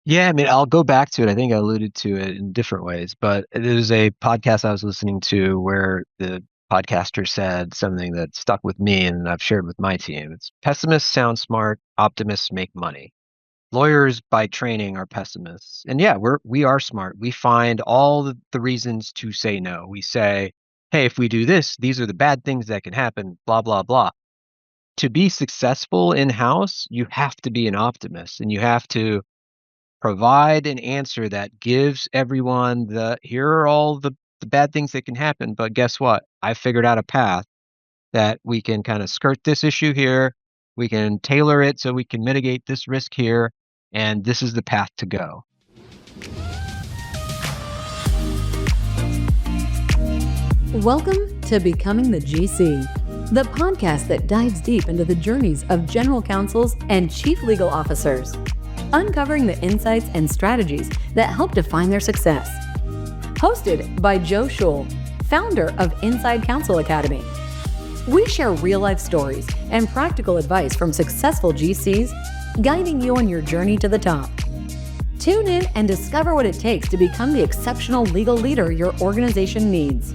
Yeah, I mean, I'll go back to it. I think I alluded to it in different ways, but there's a podcast I was listening to where the podcaster said something that stuck with me and I've shared with my team. It's pessimists sound smart, optimists make money. Lawyers by training are pessimists. And yeah, we are smart. We find all the reasons to say no. We say, hey, if we do this, these are the bad things that can happen, blah, blah, blah. To be successful in-house, you have to be an optimist and you have to provide an answer that gives everyone here are all the bad things that can happen, but guess what? I figured out a path that we can kind of skirt this issue here. We can tailor it so we can mitigate this risk here, and this is the path to go. Welcome to Becoming the GC, the podcast that dives deep into the journeys of general counsels and chief legal officers, uncovering the insights and strategies that help define their success. Hosted by Joe Schohl, founder of Inside Counsel Academy. We share real-life stories and practical advice from successful GCs, guiding you on your journey to the top. Tune in and discover what it takes to become the exceptional legal leader your organization needs.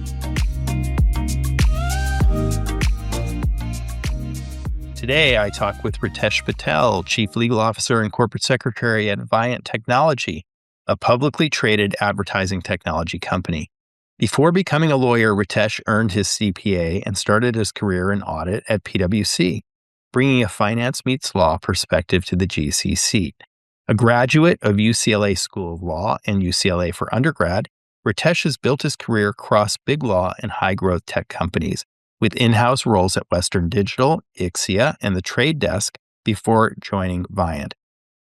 Today, I talk with Ritesh Patel, Chief Legal Officer and Corporate Secretary at Viant Technology, a publicly traded advertising technology company. Before becoming a lawyer, Ritesh earned his CPA and started his career in audit at PwC, bringing a finance meets law perspective to the GC seat. A graduate of UCLA School of Law and UCLA for undergrad, Ritesh has built his career across big law and high-growth tech companies, with in-house roles at Western Digital, Ixia, and the Trade Desk before joining Viant.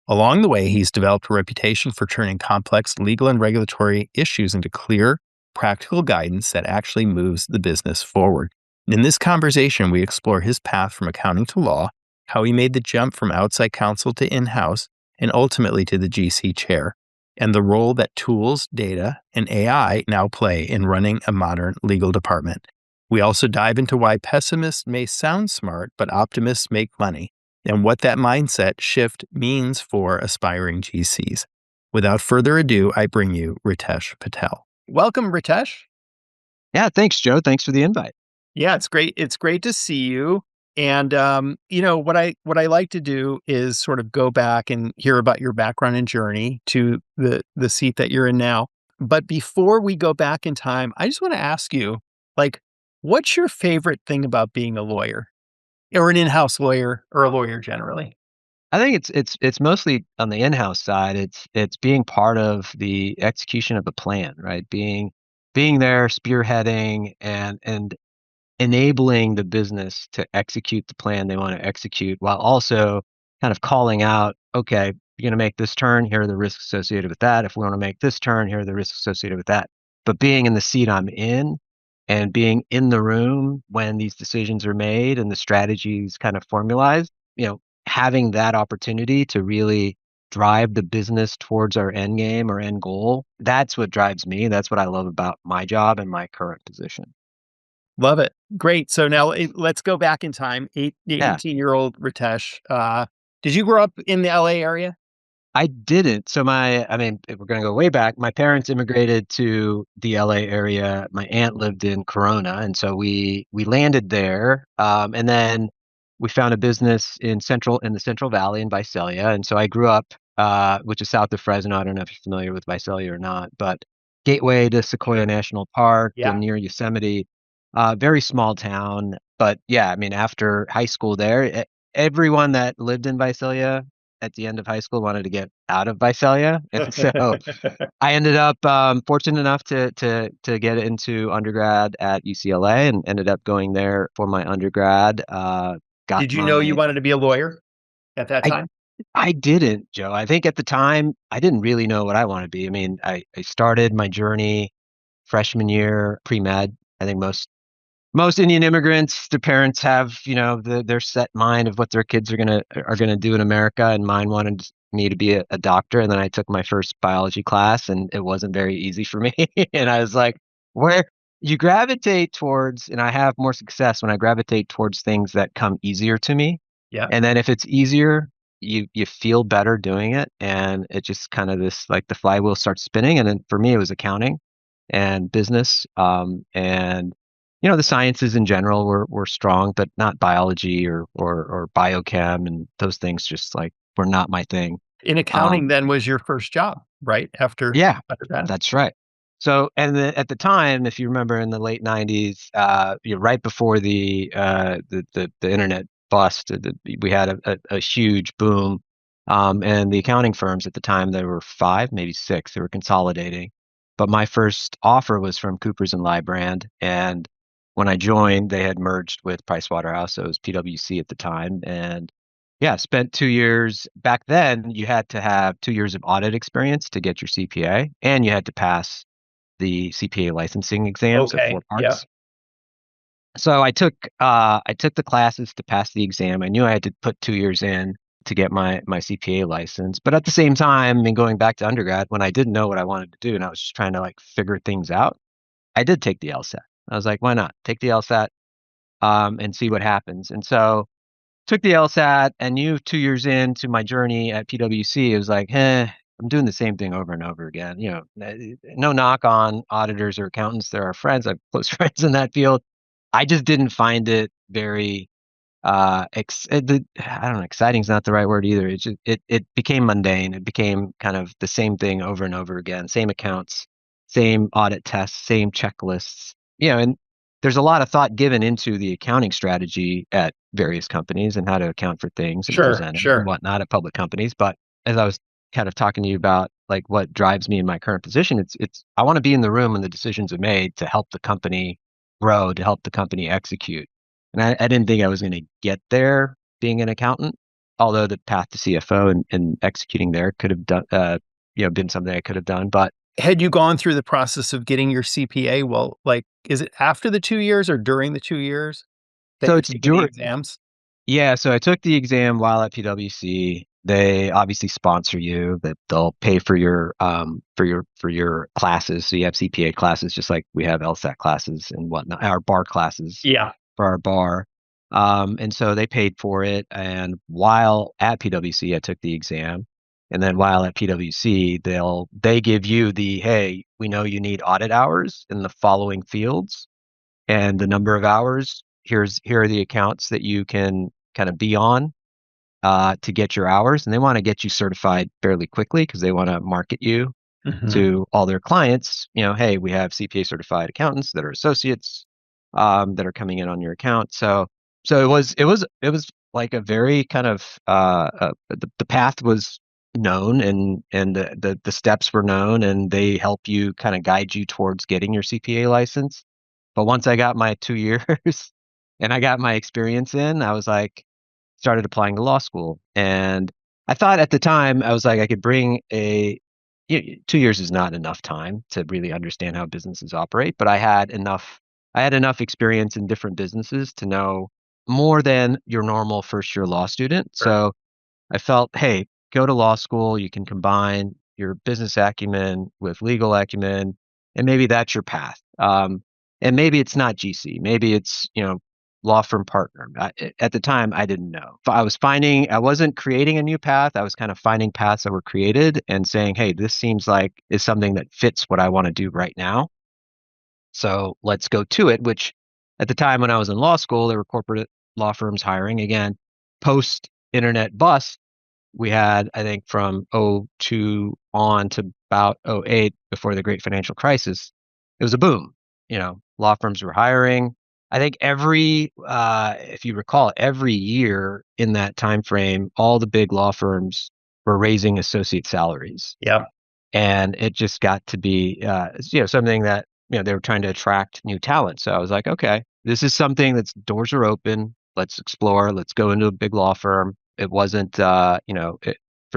Along the way, he's developed a reputation for turning complex legal and regulatory issues into clear, practical guidance that actually moves the business forward. In this conversation, we explore his path from accounting to law, how he made the jump from outside counsel to in-house, and ultimately to the GC chair, and the role that tools, data, and AI now play in running a modern legal department. We also dive into why pessimists may sound smart, but optimists make money, and what that mindset shift means for aspiring GCs. Without further ado, I bring you Ritesh Patel. Welcome, Ritesh. Yeah, thanks, Joe. Thanks for the invite. Yeah, it's great. It's great to see you. And what I like to do is sort of go back and hear about your background and journey to the seat that you're in now. But before we go back in time, I just want to ask you, what's your favorite thing about being a lawyer, or an in-house lawyer, or a lawyer generally? I think it's mostly on the in-house side. It's being part of the execution of the plan, right? Being there, spearheading and enabling the business to execute the plan they want to execute while also kind of calling out, okay, you're going to make this turn, here are the risks associated with that. If we want to make this turn, here are the risks associated with that. But being in the seat I'm in and being in the room when these decisions are made and the strategies kind of formalized, having that opportunity to really drive the business towards our end game or end goal, that's what drives me. That's what I love about my job and my current position. Love it. Great. So now let's go back in time. Yeah. 18-year-old Ritesh. Did you grow up in the LA area? I didn't. So if we're going to go way back, my parents immigrated to the LA area. My aunt lived in Corona, and so we landed there. And then we found a business in the Central Valley in Visalia. And so I grew up, which is south of Fresno. I don't know if you're familiar with Visalia or not, but gateway to Sequoia National Park Yeah. and near Yosemite. Very small town, but yeah, after high school there, everyone that lived in Visalia at the end of high school wanted to get out of Visalia. And so I ended up fortunate enough to get into undergrad at UCLA and ended up going there for my undergrad. Got Did you know you my wanted to be a lawyer at that I time? I didn't, Joe. I think at the time I didn't really know what I wanted to be. I started my journey freshman year pre-med. I think most Indian immigrants, their parents have, their set mind of what their kids are gonna do in America, and mine wanted me to be a doctor. And then I took my first biology class, and it wasn't very easy for me. And I was like, where you gravitate towards, and I have more success when I gravitate towards things that come easier to me. Yeah. And then if it's easier, you feel better doing it, and it just kind of this like the flywheel starts spinning. And then for me, it was accounting and business, and the sciences in general were strong, but not biology or biochem, and those things just like were not my thing. In accounting Um, then was your first job, right? yeah, After that? that's right. So, and then at the time, if you remember in the late 90s, right before the internet bust, we had a huge boom. And the accounting firms at the time, there were five, maybe six, they were consolidating. But my first offer was from Coopers and Lybrand. And when I joined, they had merged with Pricewaterhouse. So it was PwC at the time. And yeah, spent 2 years. Back then, you had to have 2 years of audit experience to get your CPA, and you had to pass the CPA licensing exams of Okay. four Yeah. parts. So I took the classes to pass the exam. I knew I had to put 2 years in to get my CPA license. But at the same time, and going back to undergrad, when I didn't know what I wanted to do and I was just trying to like figure things out, I did take the LSAT. I was like, why not? Take the LSAT and see what happens. And so took the LSAT and knew 2 years into my journey at PwC, it was like, I'm doing the same thing over and over again. No knock on auditors or accountants. They're our friends. I have close friends in that field. I just didn't find it very I don't know, exciting is not the right word either. It became mundane. It became kind of the same thing over and over again, same accounts, same audit tests, same checklists. And there's a lot of thought given into the accounting strategy at various companies and how to account for things and Sure. present it and Sure. whatnot at public companies. But as I was kind of talking to you about like what drives me in my current position, it's I want to be in the room when the decisions are made to help the company grow, to help the company execute. And I didn't think I was going to get there being an accountant, although the path to CFO and executing there could have done, been something I could have done. But Had you gone through the process of getting your CPA? Well, like, is it after the 2 years or during the 2 years that so you're it's taking the during, exams? yeah. So I took the exam while at PwC. They obviously sponsor you, that they'll pay for your classes. So you have CPA classes, just like we have LSAT classes and whatnot, our bar classes Yeah. for our bar. And so they paid for it. And while at PwC, I took the exam. And then while at PwC, they give you hey, we know you need audit hours in the following fields and the number of hours. Here are the accounts that you can kind of be on to get your hours. And they want to get you certified fairly quickly because they want to market you Mhm. to all their clients. Hey, we have CPA certified accountants that are associates that are coming in on your account. So it was like a very kind of the path was known, and the steps were known, and they help you kind of guide you towards getting your CPA license. But once I got my 2 years and I got my experience in, I was like, started applying to law school. And I thought at the time, I was like, I could bring 2 years is not enough time to really understand how businesses operate, but I had enough experience in different businesses to know more than your normal first year law student. Sure. So I felt, hey, go to law school. You can combine your business acumen with legal acumen, and maybe that's your path. And maybe it's not GC. Maybe it's, law firm partner. At the time, I didn't know. I wasn't creating a new path. I was kind of finding paths that were created and saying, hey, this seems like is something that fits what I want to do right now. So let's go to it, which at the time when I was in law school, there were corporate law firms hiring. Again, post internet bust, we had, I think, from '02 on to about '08, before the great financial crisis, it was a boom. Law firms were hiring. I think if you recall, every year in that time frame, all the big law firms were raising associate salaries, Yeah. and it just got to be something that they were trying to attract new talent. So I was like, okay, this is something that's doors are open. Let's explore. Let's go into a big law firm. It wasn't for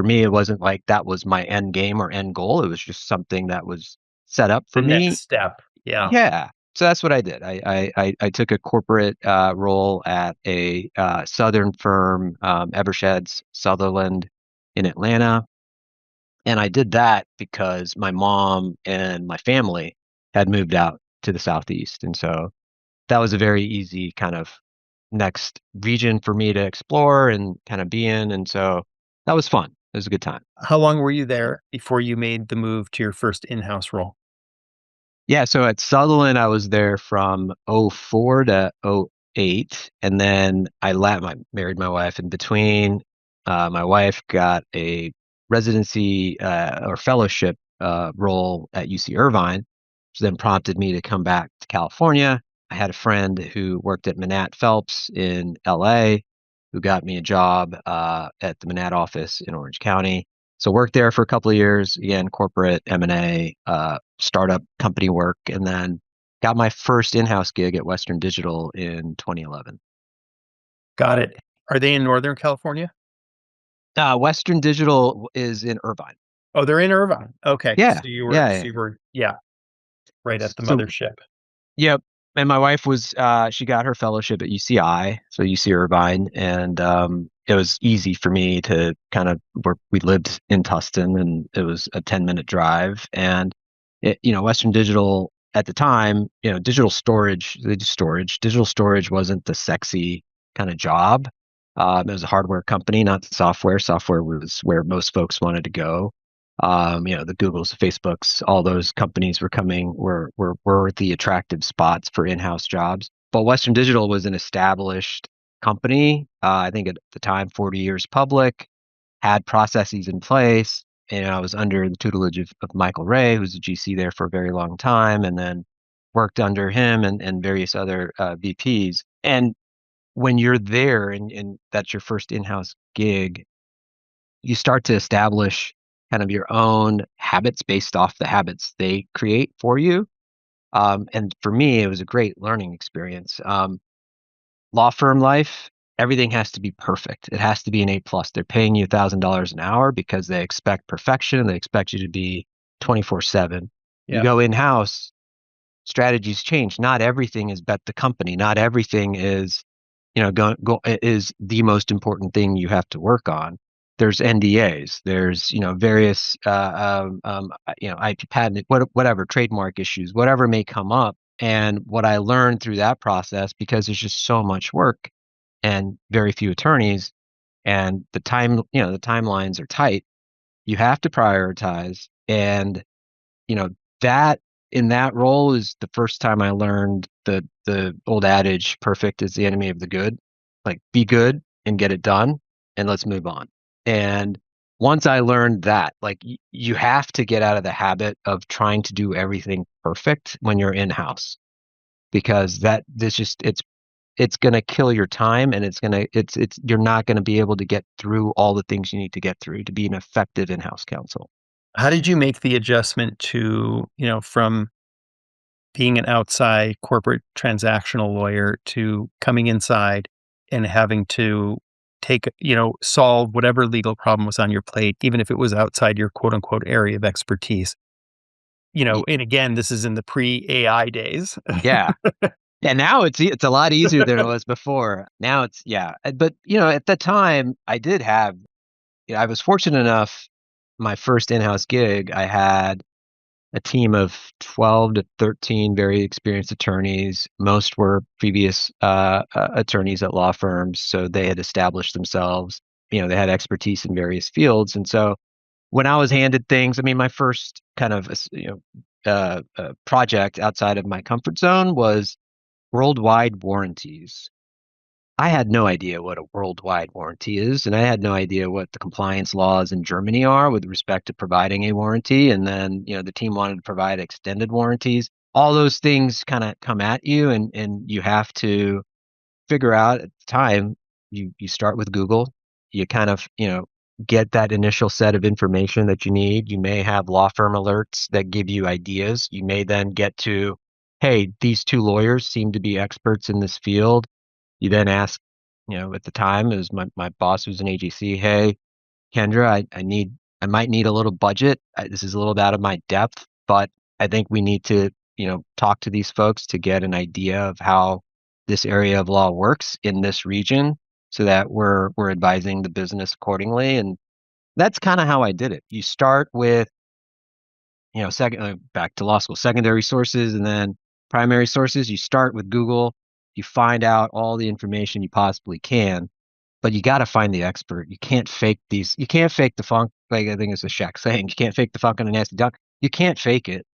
me, it wasn't like that was my end game or end goal. It was just something that was set up The for next me. step. Yeah. Yeah. So that's what I did. I took a corporate role at a southern firm, Eversheds Sutherland in Atlanta. And I did that because my mom and my family had moved out to the Southeast. And so that was a very easy kind of next region for me to explore and kind of be in. And so that was fun. It was a good time. How long were you there before you made the move to your first in-house role? Yeah, so at Sutherland, I was there from '04 to '08, and then married my wife. In between, my wife got a residency or fellowship role at UC Irvine, which then prompted me to come back to California. I had a friend who worked at Manat Phelps in LA, who got me a job at the Manat office in Orange County. So worked there for a couple of years, again, corporate M&A, startup company work, and then got my first in-house gig at Western Digital in 2011. Got it. Are they in Northern California? Western Digital is in Irvine. Oh, they're in Irvine. Okay. Yeah, So you were, yeah, so yeah. you were, yeah, right at the So mothership. yep. And my wife was she got her fellowship at UCI, so UC Irvine, and it was easy for me to kind of work. We lived in Tustin, and it was a 10-minute drive. And Western Digital at the time, digital storage, they do storage. Digital storage wasn't the sexy kind of job. It was a hardware company, not software. Software was where most folks wanted to go. The Googles, the Facebooks, all those companies were the attractive spots for in-house jobs. But Western Digital was an established company. I think at the time, 40 years public, had processes in place. And I was under the tutelage of Michael Ray, who's a GC there for a very long time, and then worked under him and various other VPs. And when you're there and that's your first in-house gig, you start to establish kind of your own habits based off the habits they create for you. And for me, it was a great learning experience. Law firm life, everything has to be perfect. It has to be an A plus. They're paying you $1,000 an hour because they expect perfection. They expect you to be 24/7. You Yeah. go in house, strategies change. Not everything is bet the company. Not everything is is the most important thing you have to work on. There's NDAs. There's various IP patent, whatever trademark issues, whatever may come up. And what I learned through that process, because there's just so much work and very few attorneys, and the timelines are tight. You have to prioritize, and you know that in that role is the first time I learned the old adage, perfect is the enemy of the good. Like, be good and get it done, and let's move on. And once I learned that, like, you have to get out of the habit of trying to do everything perfect when you're in house, because it's going to kill your time, and it's you're not going to be able to get through all the things you need to get through to be an effective in-house counsel. How did you make the adjustment to, from being an outside corporate transactional lawyer to coming inside and having to solve whatever legal problem was on your plate, even if it was outside your quote unquote area of expertise? Y- And again, this is in the pre-AI days. Yeah. And now it's a lot easier than it was before. Now it's yeah. But at the time I did have I was fortunate enough, my first in-house gig, I had a team of 12 to 13 very experienced attorneys. Most were previous attorneys at law firms, so they had established themselves. They had expertise in various fields, and so when I was handed things, I mean, my first kind of project outside of my comfort zone was worldwide warranties. I had no idea what a worldwide warranty is, and I had no idea what the compliance laws in Germany are with respect to providing a warranty. And then, the team wanted to provide extended warranties. All those things kind of come at you, and you have to figure out at the time. You start with Google. You kind of, get that initial set of information that you need. You may have law firm alerts that give you ideas. You may then get to, hey, these two lawyers seem to be experts in this field. You then ask, at the time it was my boss who's an AGC, hey, Kendra, I might need a little budget. This is a little bit out of my depth, but I think we need to, talk to these folks to get an idea of how this area of law works in this region so that we're advising the business accordingly. And that's kind of how I did it. You start with, second, back to law school, secondary sources and then primary sources. You start with Google. You find out all the information you possibly can. but you got to find the expert. You can't fake these. You can't fake the funk. Like I think it's a Shaq saying, you can't fake the funk on a nasty dunk. You can't fake it.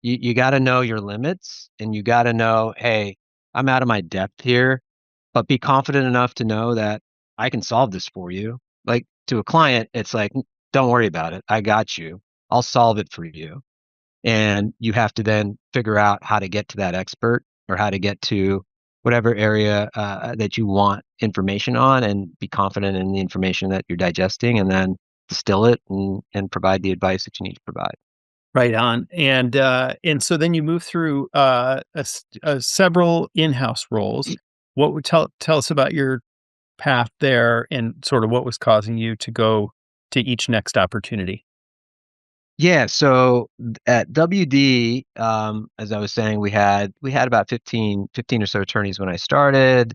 You got to know your limits, and you got to know, hey, I'm out of my depth here, but be confident enough to know that I can solve this for you. Like to a client, it's like, don't worry about it. I got you. I'll solve it for you. And you have to then figure out how to get to that expert or how to get to whatever area that you want information on, and be confident in the information that you're digesting, and then distill it and provide the advice that you need to provide. Right on. And so then you move through several in-house roles. What would tell us about your path there and sort of what was causing you to go to each next opportunity? Yeah, so at WD, as I was saying, we had about 15 or so attorneys when I started.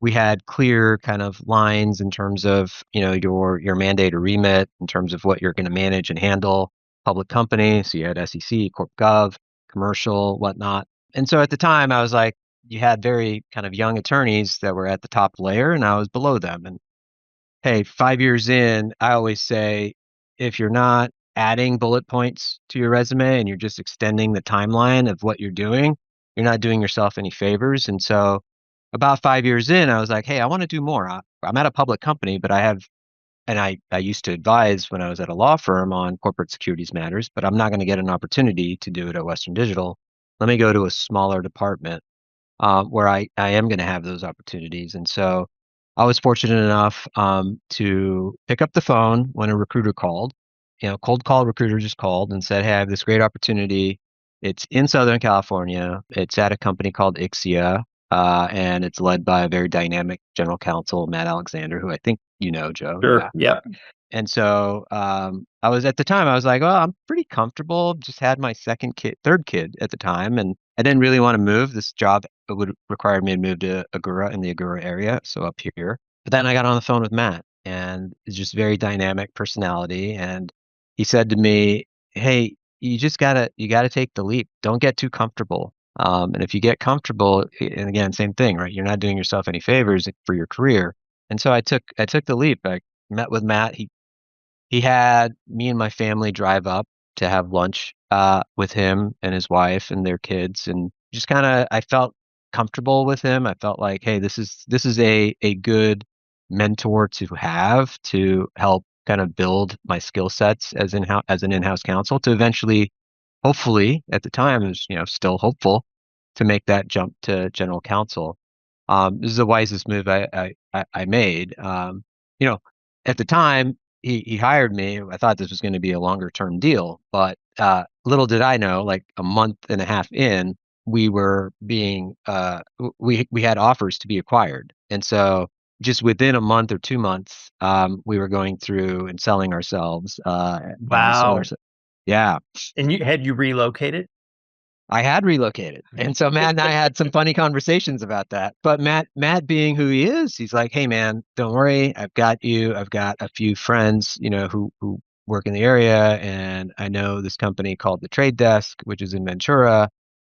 We had clear kind of lines in terms of, your mandate or remit in terms of what you're going to manage and handle. Public company, so you had SEC, Corp Gov, commercial, whatnot. And so at the time, I was like, you had very kind of young attorneys that were at the top layer, and I was below them. And hey, 5 years in, I always say, if you're not adding bullet points to your resume and you're just extending the timeline of what you're doing, you're not doing yourself any favors. And so about 5 years in, I was like, hey, I want to do more. I'm at a public company, but I used to advise when I was at a law firm on corporate securities matters, but I'm not going to get an opportunity to do it at Western Digital. Let me go to a smaller department where I am going to have those opportunities. And so I was fortunate enough to pick up the phone when a recruiter called. Cold call recruiter just called and said, "Hey, I have this great opportunity. It's in Southern California. It's at a company called Ixia, and it's led by a very dynamic general counsel, Matt Alexander, who I think you know, Joe. Sure. Yeah. Yeah. And so I was at the time, I was like, well, I'm pretty comfortable. Just had my third kid at the time, and I didn't really want to move. This job would require me to move to Agoura in the Agoura area, so up here. But then I got on the phone with Matt, and it's just very dynamic personality. And he said to me, "Hey, you gotta take the leap. Don't get too comfortable. And if you get comfortable, and again, same thing, right? You're not doing yourself any favors for your career." And so I took the leap. I met with Matt. He had me and my family drive up to have lunch with him and his wife and their kids, and just kind of I felt comfortable with him. I felt like, hey, this is a good mentor to have to help kind of build my skill sets as an in-house counsel to eventually, hopefully, at the time, is still hopeful to make that jump to general counsel. This is the wisest move I made. You know, at the time he hired me, I thought this was going to be a longer term deal, but little did I know, like a month and a half in, we were being we had offers to be acquired, and so just within a month or 2 months, we were going through and selling ourselves, and we sold Wow. ourselves. Yeah, And you relocated? I had relocated. And so Matt and I had some funny conversations about that. But Matt being who he is, he's like, "Hey man, don't worry. I've got you. I've got a few friends, who work in the area, and I know this company called The Trade Desk, which is in Ventura.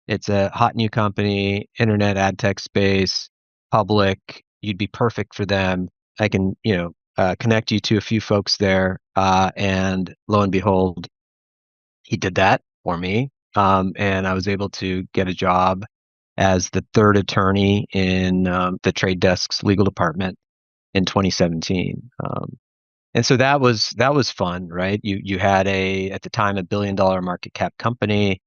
It's a hot new company, internet ad tech space, public. You'd be perfect for them. I can, connect you to a few folks there." And lo and behold, he did that for me. And I was able to get a job as the third attorney in the trade desk's legal department in 2017. And so that was fun, right? You had at the time, $1 billion market cap company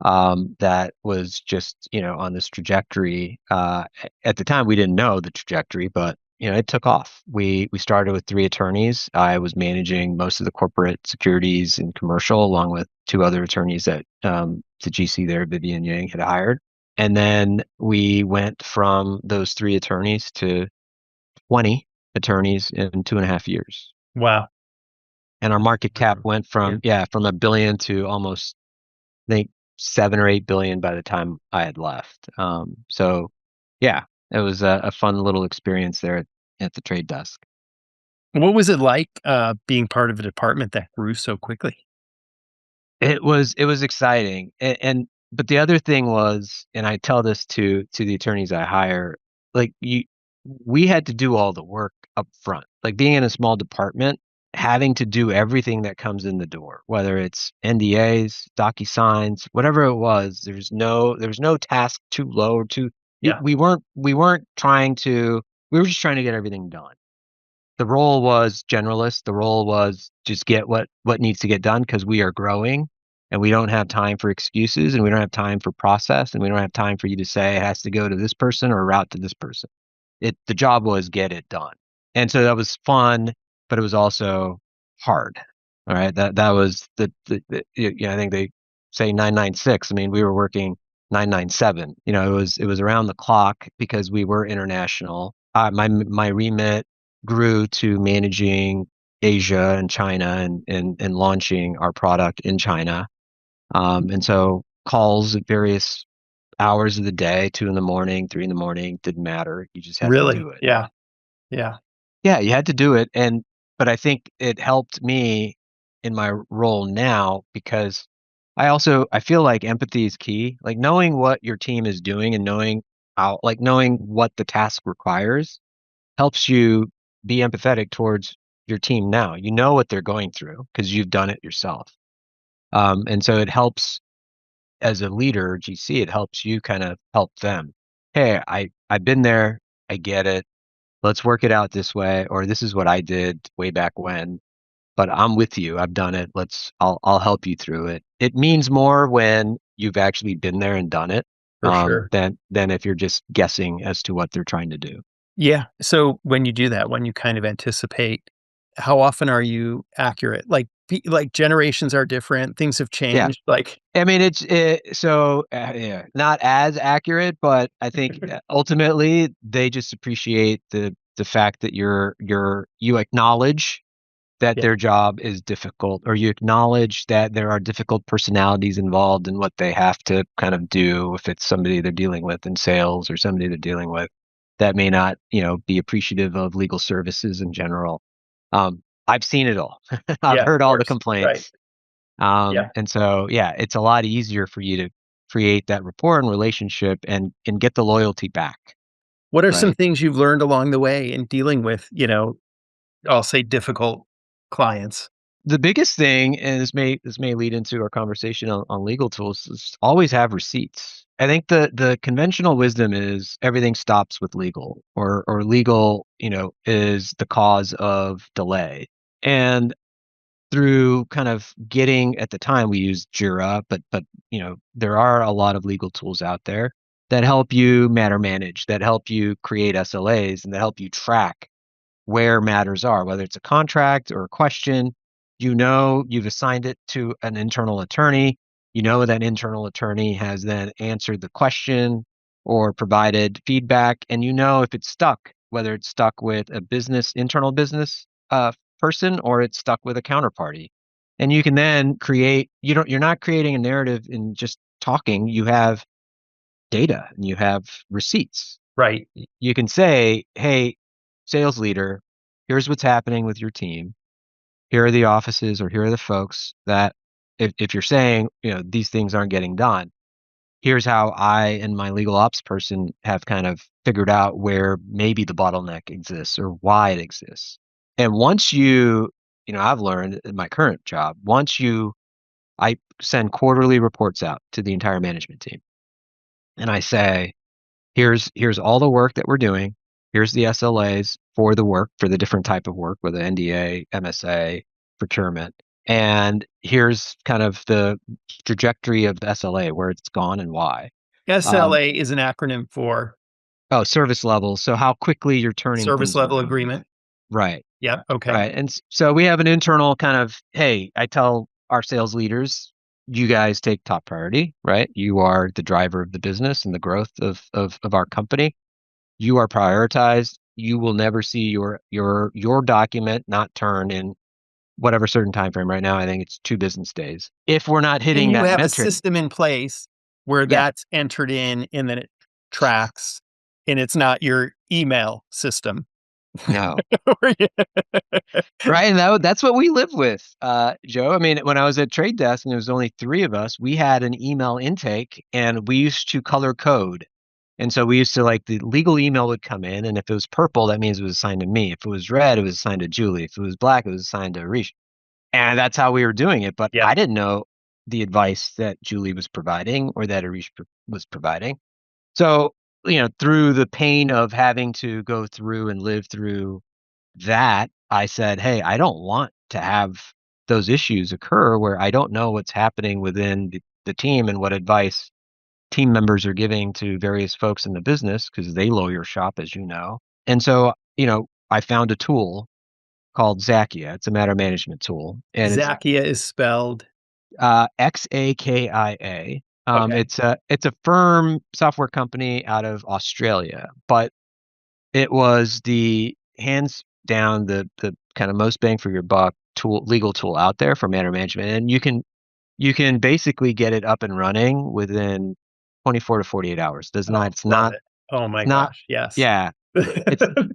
that was just on this trajectory. At the time, we didn't know the trajectory, but it took off. We started with three attorneys. I was managing most of the corporate securities and commercial, along with two other attorneys that the GC there, Vivian Yang, had hired. And then we went from those three attorneys to 20 attorneys in 2.5 years. Wow. And our market cap went from from 1 billion to almost, I think, 7 or 8 billion by the time I had left. So yeah, it was a fun little experience there at the trade desk. What was it like being part of a department that grew so quickly? It was exciting, but the other thing was, and I tell this to the attorneys I hire, like we had to do all the work up front. Like being in a small department, having to do everything that comes in the door, whether it's NDAs, DocuSigns, whatever it was. There was no task too low or too. Yeah. We weren't trying to. We were just trying to get everything done. The role was generalist. The role was just get what needs to get done because we are growing and we don't have time for excuses and we don't have time for process and we don't have time for you to say it has to go to this person or route to this person. The job was get it done. And so that was fun, but it was also hard. All right. That was I think they say 996. I mean, we were working 997. It was around the clock because we were international. My remit grew to managing Asia and China and launching our product in China. And so calls at various hours of the day, 2 in the morning, 3 in the morning, didn't matter. You just had to Really? do it. Yeah. Yeah. Yeah, you had to do it. But I think it helped me in my role now because I feel like empathy is key. Like knowing what your team is doing and knowing what the task requires helps you be empathetic towards your team now. You know what they're going through because you've done it yourself. And so it helps as a leader, GC, it helps you kind of help them. Hey, I've been there. I get it. Let's work it out this way, or this is what I did way back when. But I'm with you. I've done it. I'll help you through it. It means more when you've actually been there and done it, For sure. than if you're just guessing as to what they're trying to do. Yeah. So when you do that, when you kind of anticipate, how often are you accurate? Like generations are different, things have Yeah. changed. Like, I mean, yeah, not as accurate, but I think ultimately they just appreciate the fact that you acknowledge that yeah, their job is difficult, or you acknowledge that there are difficult personalities involved in what they have to kind of do. If it's somebody they're dealing with in sales or somebody they're dealing with that may not, be appreciative of legal services in general. I've seen it all. I've yeah, of heard all the course. Right. complaints. Yeah. And so, yeah, it's a lot easier for you to create that rapport and relationship and get the loyalty back, What are some right? things you've learned along the way in dealing with, I'll say difficult clients? The biggest thing, and this may lead into our conversation on legal tools, is always have receipts. I think the conventional wisdom is everything stops with legal, or legal, is the cause of delay. And through kind of getting at the time we used Jira, but there are a lot of legal tools out there that help you matter manage, that help you create SLAs, and that help you track where matters are, whether it's a contract or a question. You've assigned it to an internal attorney. That internal attorney has then answered the question or provided feedback, and if it's stuck, whether it's stuck with a internal business person, or it's stuck with a counterparty. And you can then you're not creating a narrative in just talking. You have data and you have receipts. Right. You can say, hey, sales leader, here's what's happening with your team. Here are the offices, or here are the folks that if you're saying, these things aren't getting done, here's how I and my legal ops person have kind of figured out where maybe the bottleneck exists or why it exists. And once I've learned in my current job, I send quarterly reports out to the entire management team. And I say, here's all the work that we're doing. Here's the SLAs for the work, for the different type of work, whether NDA, MSA, procurement. And here's kind of the trajectory of the SLA, where it's gone and why. Um, SLA is an acronym for service levels. So how quickly you're turning service things level around. agreement. Right. Yeah. Okay. Right. And so we have an internal kind of, hey, I tell our sales leaders, you guys take top priority, right? You are the driver of the business and the growth of our company. You are prioritized. You will never see your document not turn in whatever certain time frame. Right now, I think it's 2 business days. If we're not And hitting you that have a metric, system in place where yeah, that's entered in and then it tracks, and it's not your email system. no. Where you- Right. And that's what we live with, Joe. I mean, when I was at Trade Desk and there was only 3 of us, we had an email intake and we used to color code And so we used to like the legal email would come in, and if it was purple, that means it was assigned to me. If it was red, it was assigned to Julie. If it was black, it was assigned to Arish. And that's how we were doing it. But Yeah. I didn't know the advice that Julie was providing or that Arish was providing. So, through the pain of having to go through and live through that, I said, hey, I don't want to have those issues occur where I don't know what's happening within the team and what advice team members are giving to various folks in the business because they lawyer shop, as you know. And so, I found a tool called Zakia. It's a matter management tool, and it's Zakia is spelled. Xakia. Okay. It's a firm software company out of Australia, but it was the hands down the kind of most bang for your buck legal tool out there for matter management, and you can basically get it up and running within 24 to 48 hours. Does not Oh, it's love not it. Oh my it's not gosh. Yes. yeah.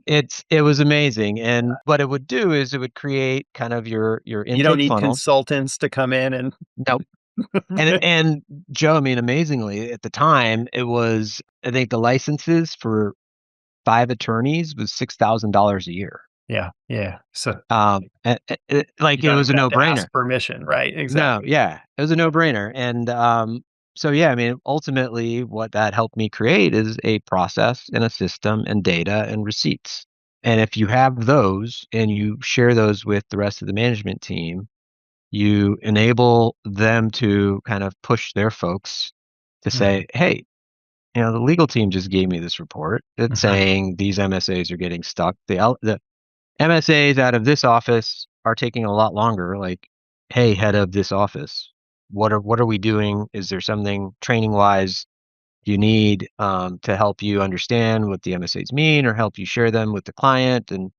It was amazing. And what it would do is it would create kind of your You don't intake need funnel. consultants to come in and Nope. And Joe, I mean, amazingly, at the time, it was, I think the licenses for 5 attorneys was $6,000 a year. yeah, yeah. So Like you it don't was a even have to no-brainer. ask permission, right? No, Exactly. yeah, it was a no-brainer. And so yeah, I mean, ultimately, what that helped me create is a process and a system and data and receipts. And if you have those and you share those with the rest of the management team, you enable them to kind of push their folks to Mhm, say, hey, the legal team just gave me this report. It's mhm. saying these MSAs are getting stuck. The MSAs out of this office are taking a lot longer. Like, hey, head of this office, what are we doing? Is there something training wise you need to help you understand what the MSAs mean, or help you share them with the client, and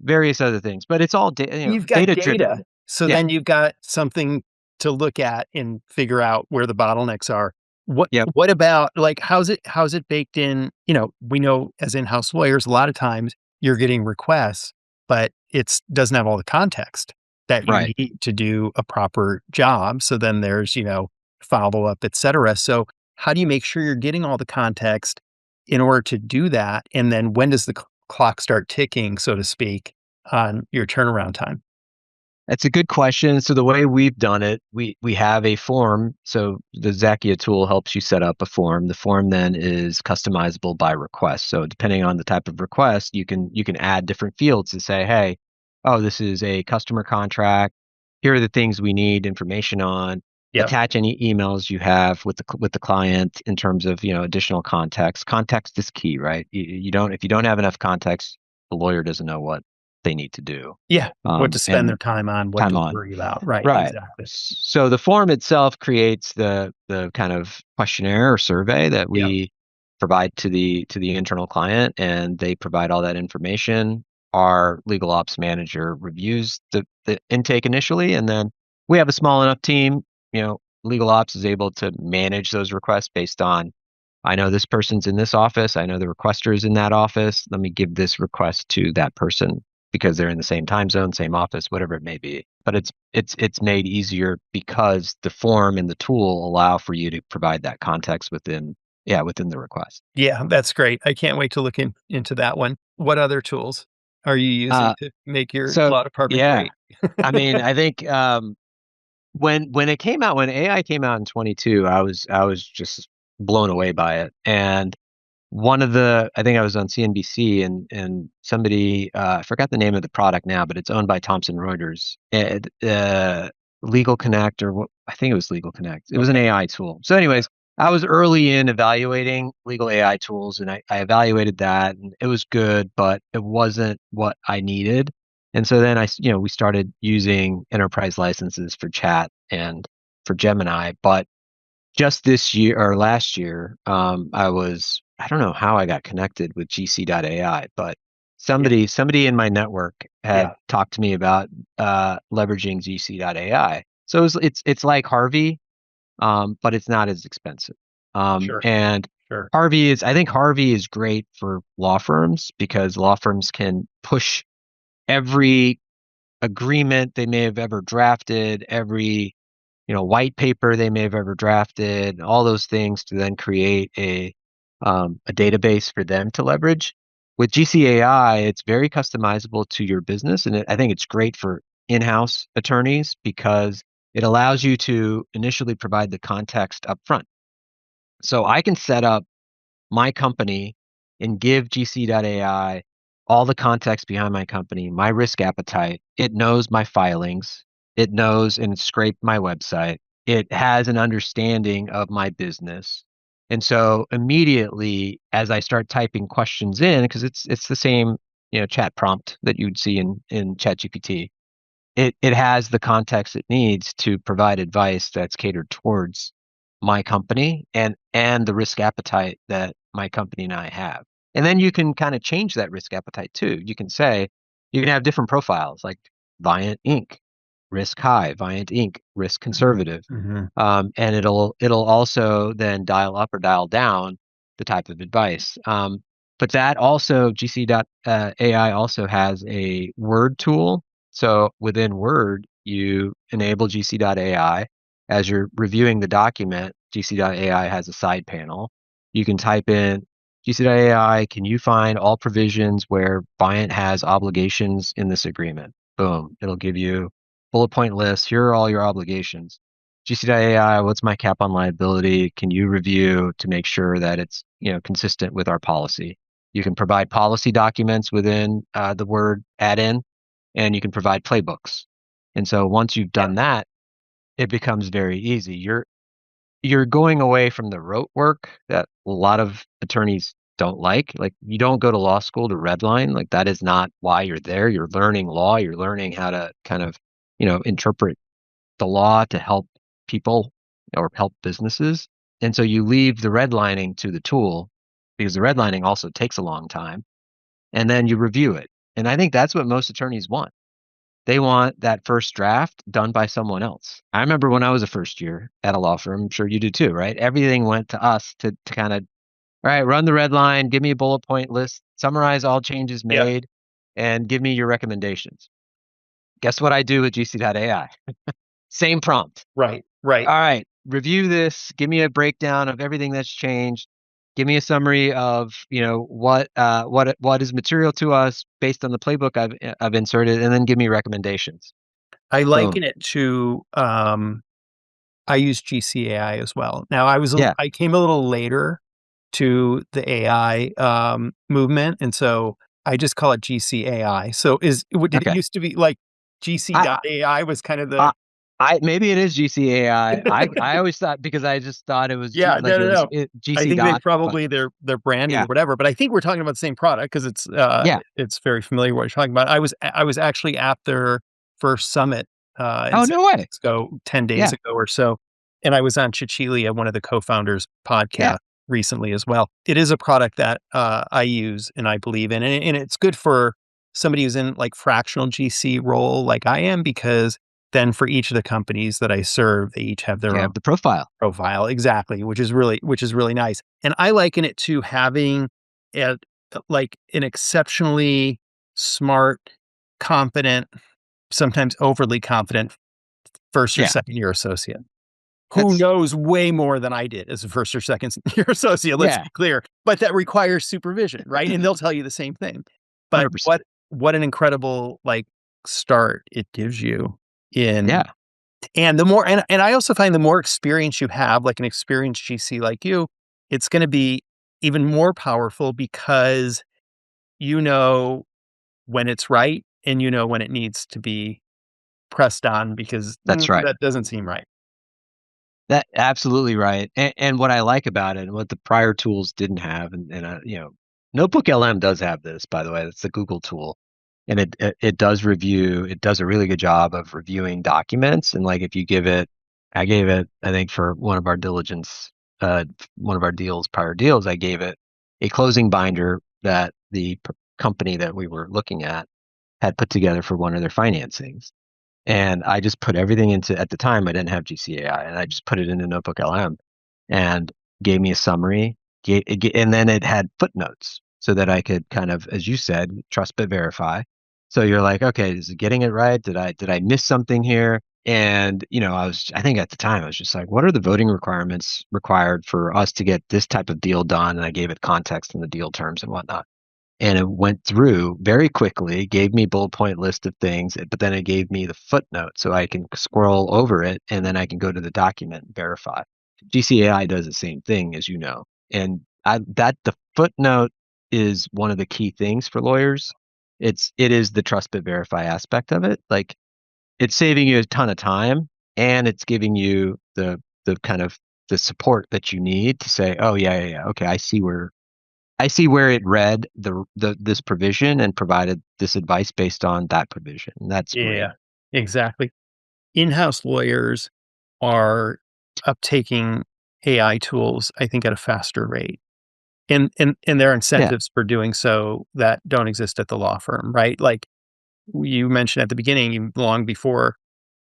various other things. But it's all You've got data driven. data. So Yeah. then you've got something to look at and figure out where the bottlenecks are. What Yep. what about like how's it baked in? We know as in-house lawyers, a lot of times you're getting requests, but it's doesn't have all the context that you Right. need to do a proper job. So then there's, follow-up, et cetera. So how do you make sure you're getting all the context in order to do that? And then when does the clock start ticking, so to speak, on your turnaround time? That's a good question. So the way we've done it, we have a form. So the Zakia tool helps you set up a form. The form then is customizable by request. So depending on the type of request, you can add different fields to say, hey, oh, this is a customer contract. Here are the things we need information on. Yep. Attach any emails you have with the client in terms of additional context. Context is key, right? You don't if you don't have enough context, the lawyer doesn't know what they need to do. Yeah. What to spend their And time on, what time to on. worry about. Right. Right. Exactly. So the form itself creates the kind of questionnaire or survey that Yep. we provide to the internal client, and they provide all that information. Our legal ops manager reviews the intake initially, and then we have a small enough team. Legal ops is able to manage those requests based on, I know this person's in this office. I know the requester is in that office. Let me give this request to that person because they're in the same time zone, same office, whatever it may be. But it's made easier because the form and the tool allow for you to provide that context within the request. Yeah. That's great. I can't wait to look into that one. What other tools are you using Uh, to make your so law department yeah, great? I mean, I think when AI came out in 22, I was just blown away by it. And I think I was on CNBC, and somebody, I forgot the name of the product now, but it's owned by Thomson Reuters. Legal Connect, or what, I think it was Legal Connect. It was an Okay. AI tool. So, anyways, I was early in evaluating legal AI tools, and I evaluated that, and it was good, but it wasn't what I needed. And so then we started using enterprise licenses for chat and for Gemini, but just this year or last year, I don't know how I got connected with GC.ai, but Yeah. somebody in my network had Yeah. talked to me about leveraging GC.ai. So it's like Harvey, but it's not as expensive. Sure. And Sure. I think Harvey is great for law firms because law firms can push every agreement they may have ever drafted, every white paper they may have ever drafted, all those things to then create a database for them to leverage. With GCAI, it's very customizable to your business, and I think it's great for in-house attorneys because it allows you to initially provide the context up front. So I can set up my company and give GC.ai all the context behind my company, my risk appetite. It knows my filings. It knows and scraped my website. It has an understanding of my business. And so immediately as I start typing questions in, because it's the same, chat prompt that you'd see in ChatGPT, it has the context it needs to provide advice that's catered towards my company and the risk appetite that my company and I have. And then you can kind of change that risk appetite too. You can have different profiles like Viant Inc., risk high, Viant Inc., risk conservative. Mm-hmm. And it'll also then dial up or dial down the type of advice. But that also GC.ai also has a Word tool. So within Word, you enable GC.ai. As you're reviewing the document, GC.ai has a side panel. You can type in GC.ai, can you find all provisions where Viant has obligations in this agreement? Boom. It'll give you bullet point list. Here are all your obligations. GC.ai, what's my cap on liability? Can you review to make sure that it's consistent with our policy? You can provide policy documents within the Word add-in, and you can provide playbooks. And so once you've done that, it becomes very easy. You're going away from the rote work that a lot of attorneys don't like. Like, you don't go to law school to redline. Like, that is not why you're there. You're learning law. You're learning how to kind of, interpret the law to help people or help businesses. And so you leave the redlining to the tool because the redlining also takes a long time. And then you review it. And I think that's what most attorneys want. They want that first draft done by someone else. I remember when I was a first year at a law firm, I'm sure you do too, right? Everything went to us to kind of, all right, run the red line, give me a bullet point list, summarize all changes made, and give me your recommendations. Guess what I do with GC.ai? Same prompt. Right. All right, review this, give me a breakdown of everything that's changed. Give me a summary of what is material to us based on the playbook I've inserted, and then give me recommendations. I liken it to I use GCAI as well. Now I came a little later to the AI movement, and so I just call it GCAI. So did it used to be like GC.ai was kind of the maybe it is GCAI. I always thought, because I just thought it was no. GC. I think they probably their branding or whatever, but I think we're talking about the same product because it's very familiar what you're talking about. I was actually at their first summit in San Francisco 10 days ago or so, and I was on Cecilia, one of the co-founders' podcast recently as well. It is a product that I use and I believe in, and it's good for somebody who's in like fractional GC role like I am, because then for each of the companies that I serve, they each have their own the profile. Exactly, which is really nice. And I liken it to having an exceptionally smart, confident, sometimes overly confident first or second year associate who knows way more than I did as a first or second year associate. Let's be clear, but that requires supervision, right? And they'll tell you the same thing. But 100%. what an incredible start it gives you and the more and I also find the more experience you have, like an experienced GC like you, it's going to be even more powerful because you know when it's right and you know when it needs to be pressed on because that's right. That doesn't seem right. That absolutely right. And what I like about it, and what the prior tools didn't have, and Notebook LM does have this, by the way. It's the Google tool. And it does review. It does a really good job of reviewing documents. And if you give it, I gave it, I think for one of our prior deals, I gave it a closing binder that the company that we were looking at had put together for one of their financings. And I just put everything into, at the time, I didn't have GCAI, and I just put it into Notebook LM and gave me a summary. And then it had footnotes so that I could kind of, as you said, trust but verify. So you're like, okay, is it getting it right? Did I miss something here? And, I think at the time I was just like, what are the voting requirements required for us to get this type of deal done? And I gave it context and the deal terms and whatnot. And it went through very quickly, gave me bullet point list of things, but then it gave me the footnote so I can scroll over it and then I can go to the document and verify. GCAI does the same thing, as you know. And the footnote is one of the key things for lawyers. It is the trust but verify aspect of it. Like, it's saving you a ton of time, and it's giving you the kind of the support that you need to say, oh yeah, okay, I see where it read this provision and provided this advice based on that provision. And that's great. Yeah, exactly. In-house lawyers are uptaking AI tools, I think, at a faster rate. And there are Yeah. incentives for doing so that don't exist at the law firm, right? Like you mentioned at the beginning, long before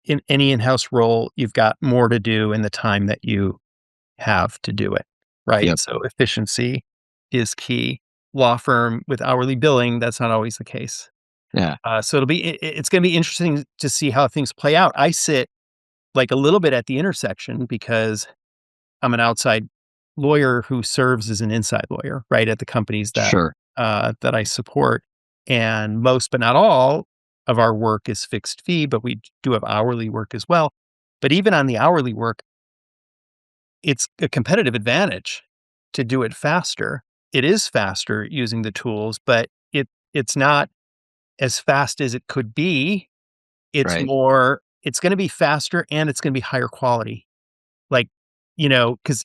in any in-house role, you've got more to do in the time that you have to do it, right? Yep. So efficiency is key. Law firm with hourly billing, that's not always the case. Yeah. So it's going to be interesting to see how things play out. I sit like a little bit at the intersection because I'm an outside lawyer who serves as an inside lawyer, right, at the companies Sure. that I support. And most, but not all, of our work is fixed fee, but we do have hourly work as well. But even on the hourly work, it's a competitive advantage to do it faster. It is faster using the tools, but it's not as fast as it could be. Right. It's going to be faster and it's going to be higher quality. Like, because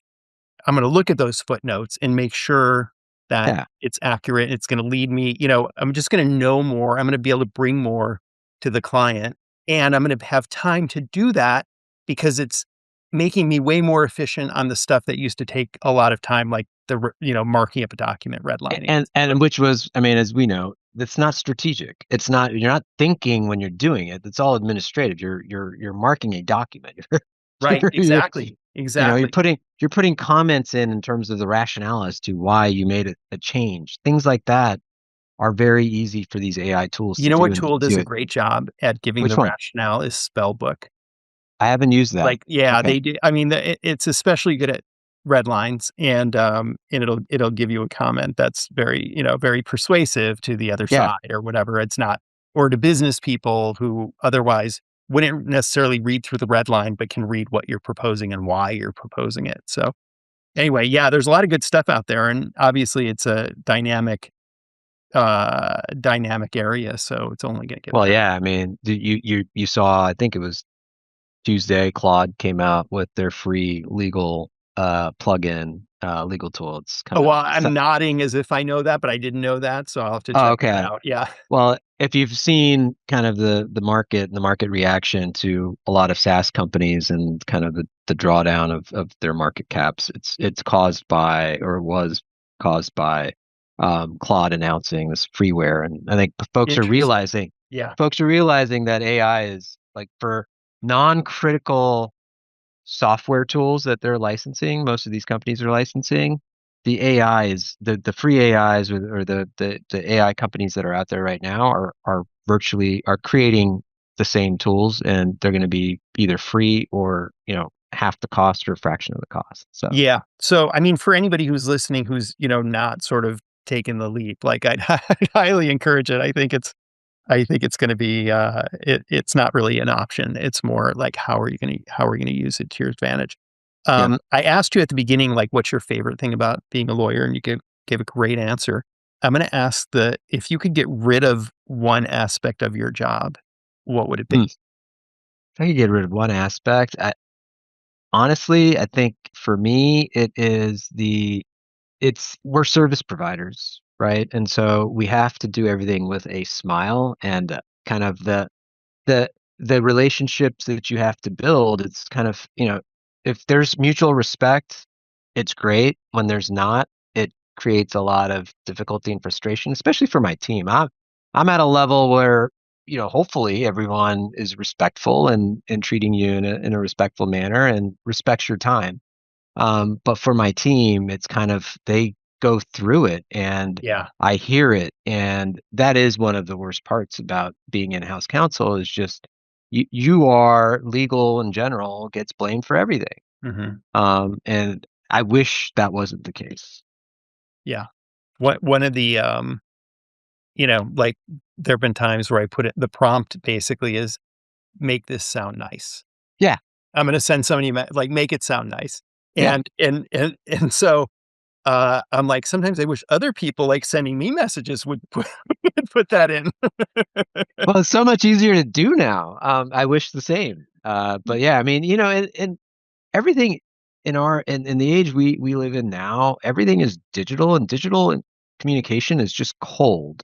I'm going to look at those footnotes and make sure that Yeah. it's accurate. It's going to lead me, I'm just going to know more. I'm going to be able to bring more to the client, and I'm going to have time to do that because it's making me way more efficient on the stuff that used to take a lot of time, like marking up a document, redlining. And which was, I mean, as we know, that's not strategic. It's not, you're not thinking when you're doing it. It's all administrative. You're marking a document. Right. You're, Exactly. you're Exactly. putting comments in terms of the rationale as to why you made a change. Things like that are very easy for these AI tools You to know do what and tool does do a it. great job at giving Which the one? rationale is Spellbook. I haven't used that. Like, yeah, Okay. they do. I mean, it's especially good at red lines, and it'll give you a comment that's very, very persuasive to the other Yeah. side or whatever. It's not, or to business people who otherwise wouldn't necessarily read through the red line, but can read what you're proposing and why you're proposing it. So anyway, yeah, there's a lot of good stuff out there, and obviously it's a dynamic area, so it's only going to get Well, better. yeah. I mean, you saw, I think it was Tuesday, Claude came out with their free legal plugin legal tool. It's kind Oh, of well, I'm nodding as if I know that, but I didn't know that, so I'll have to oh, check that okay. out. Yeah. Well, if you've seen kind of the market and the market reaction to a lot of SaaS companies and kind of the drawdown of their market caps, it's caused by, or was caused by, Claude announcing this freeware. And I think Interesting. Yeah. folks are realizing that AI is like for non-critical software tools that they're licensing, most of these companies are licensing. The AI is the free AIs, or the AI companies that are out there right now are virtually are creating the same tools, and they're going to be either free or half the cost or a fraction of the cost. So Yeah. So, I mean, for anybody who's listening who's, not sort of taken the leap, like I'd highly encourage it. I think it's gonna be, it's not really an option. It's more like how are you gonna use it to your advantage? yep. I asked you at the beginning, like, what's your favorite thing about being a lawyer, and you gave a great answer. I'm gonna ask if you could get rid of one aspect of your job, what would it Hmm. be? If I could get rid of one aspect, honestly, I think for me we're service providers, right? And so we have to do everything with a smile, and kind of the the relationships that you have to build. It's kind of, if there's mutual respect, it's great. When there's not, it creates a lot of difficulty and frustration, especially for my team. I'm at a level where, hopefully everyone is respectful and treating you in a respectful manner and respects your time. But for my team, it's kind of, they go through it and Yeah. I hear it. And that is one of the worst parts about being in-house counsel, is just you are legal in general gets blamed for everything. Hmm. And I wish that wasn't the case. Yeah. One of the, like there have been times where I put it, the prompt basically is make this sound nice. Yeah, I'm going to send somebody like, make it sound nice. yeah. And so, I'm like, sometimes I wish other people like sending me messages would would put that in. Well, it's so much easier to do now. I wish the same. But yeah, I mean, and everything in the age we live in now, everything is digital, and digital and communication is just cold.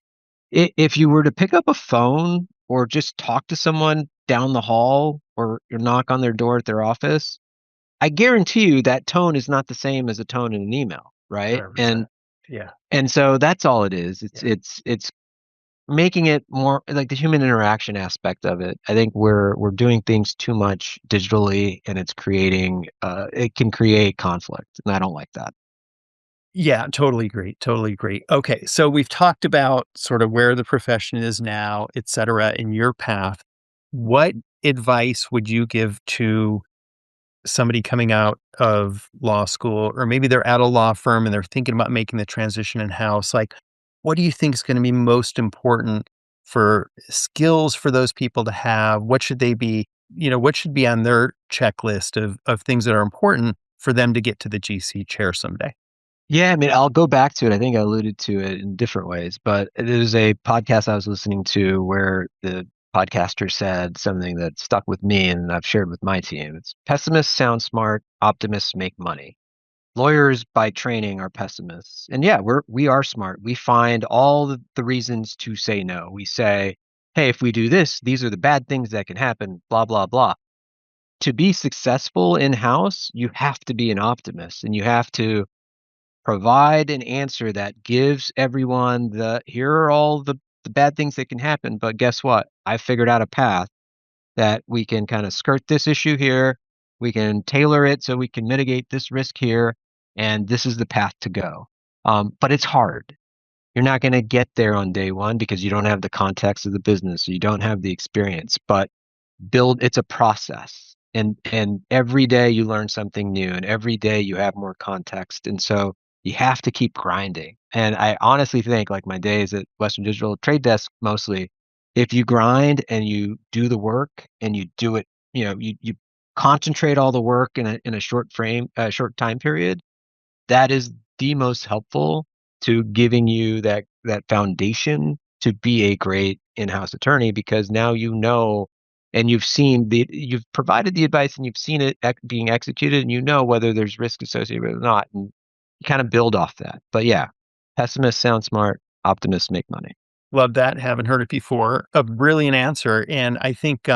If you were to pick up a phone or just talk to someone down the hall or knock on their door at their office, I guarantee you that tone is not the same as a tone in an email, right? 100%. Yeah. And so that's all it is. It's Yeah. it's making it more like the human interaction aspect of it. I think we're doing things too much digitally, and it can create conflict, and I don't like that. Yeah, totally agree. Totally agree. Okay, so we've talked about sort of where the profession is now, et cetera, in your path. What advice would you give to somebody coming out of law school, or maybe they're at a law firm and they're thinking about making the transition in house? Like, what do you think is going to be most important for skills for those people to have? What should they be? What should be on their checklist of things that are important for them to get to the GC chair someday? Yeah, I mean, I'll go back to it. I think I alluded to it in different ways, but there's a podcast I was listening to where the podcaster said something that stuck with me and I've shared with my team. It's pessimists sound smart, optimists make money. Lawyers by training are pessimists. And yeah, we are smart. We find all the reasons to say no. We say, hey, if we do this, these are the bad things that can happen, blah, blah, blah. To be successful in-house, you have to be an optimist and you have to provide an answer that gives everyone here are all the bad things that can happen, but guess what? I figured out a path that we can kind of skirt this issue here. We can tailor it so we can mitigate this risk here, and this is the path to go. But it's hard. You're not going to get there on day one because you don't have the context of the business, you don't have the experience. But it's a process, and every day you learn something new, and every day you have more context, and so you have to keep grinding. And I honestly think, like my days at Western Digital Trade Desk mostly, if you grind and you do the work and you do it, you concentrate all the work in a short time period, that is the most helpful to giving you that foundation to be a great in-house attorney, because now and you've provided the advice and you've seen it being executed, and you know whether there's risk associated with it or not, and you kind of build off that. But yeah, pessimists sound smart, optimists make money. Love that. Haven't heard it before. A brilliant answer. And I think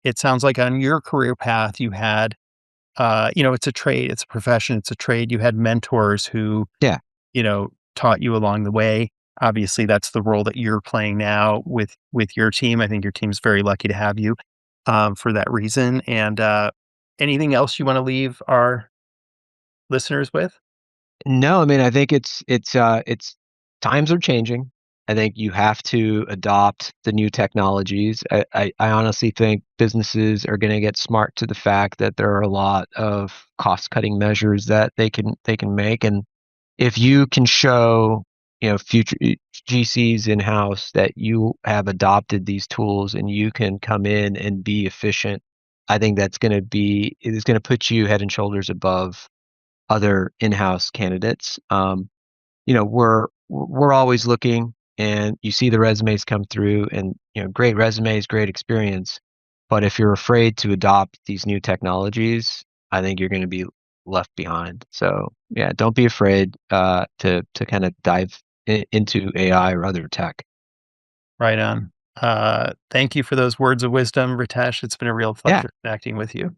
it sounds like on your career path, you had, it's a trade, it's a profession, it's a trade. You had mentors who, Yeah. taught you along the way. Obviously, that's the role that you're playing now with your team. I think your team's very lucky to have you for that reason. And anything else you want to leave our listeners with? No, I mean, I think it's times are changing. I think you have to adopt the new technologies. I honestly think businesses are going to get smart to the fact that there are a lot of cost-cutting measures that they can make. And if you can show, future GCs in-house that you have adopted these tools and you can come in and be efficient, I think it is going to put you head and shoulders above other in-house candidates. We're always looking, and you see the resumes come through, and great resumes, great experience. But if you're afraid to adopt these new technologies, I think you're going to be left behind. So yeah, don't be afraid to kind of dive into AI or other tech. Right on. Thank you for those words of wisdom, Ritesh. It's been a real Yeah, pleasure connecting with you.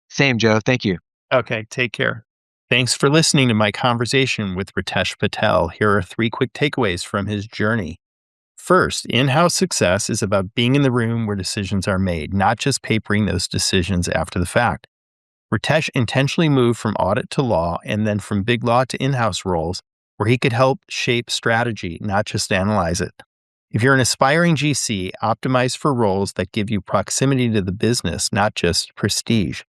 same, Joe. Thank you. Okay, take care. Thanks for listening to my conversation with Ritesh Patel. Here are 3 quick takeaways from his journey. First, in-house success is about being in the room where decisions are made, not just papering those decisions after the fact. Ritesh intentionally moved from audit to law and then from big law to in-house roles where he could help shape strategy, not just analyze it. If you're an aspiring GC, optimize for roles that give you proximity to the business, not just prestige.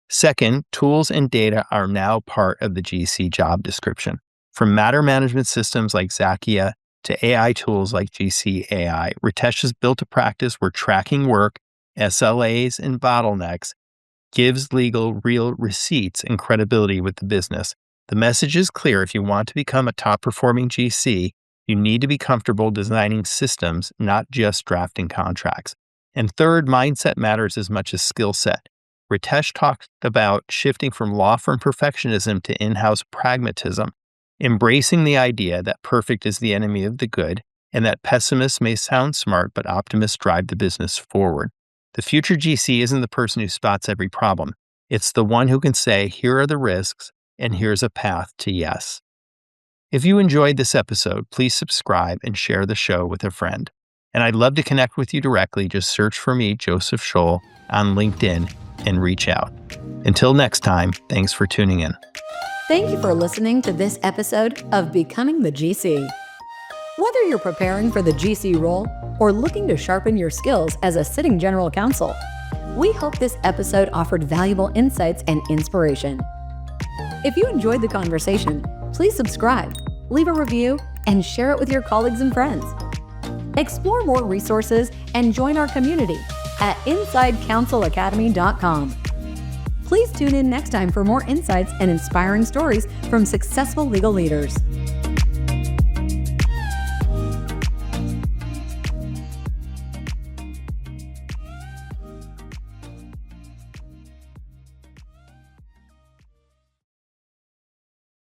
Second, tools and data are now part of the GC job description. From matter management systems like Zakia to AI tools like GC AI, Ritesh has built a practice where tracking work, SLAs, and bottlenecks gives legal real receipts and credibility with the business. The message is clear. If you want to become a top-performing GC, you need to be comfortable designing systems, not just drafting contracts. And third, mindset matters as much as skill set. Ritesh talked about shifting from law firm perfectionism to in-house pragmatism, embracing the idea that perfect is the enemy of the good, and that pessimists may sound smart, but optimists drive the business forward. The future GC isn't the person who spots every problem. It's the one who can say, here are the risks, and here's a path to yes. If you enjoyed this episode, please subscribe and share the show with a friend. And I'd love to connect with you directly. Just search for me, Joseph Schohl, on LinkedIn and reach out. Until next time, thanks for tuning in. Thank you for listening to this episode of Becoming the GC. Whether you're preparing for the GC role or looking to sharpen your skills as a sitting general counsel, we hope this episode offered valuable insights and inspiration. If you enjoyed the conversation, please subscribe, leave a review, and share it with your colleagues and friends. Explore more resources and join our community at InsideCounselAcademy.com. Please tune in next time for more insights and inspiring stories from successful legal leaders.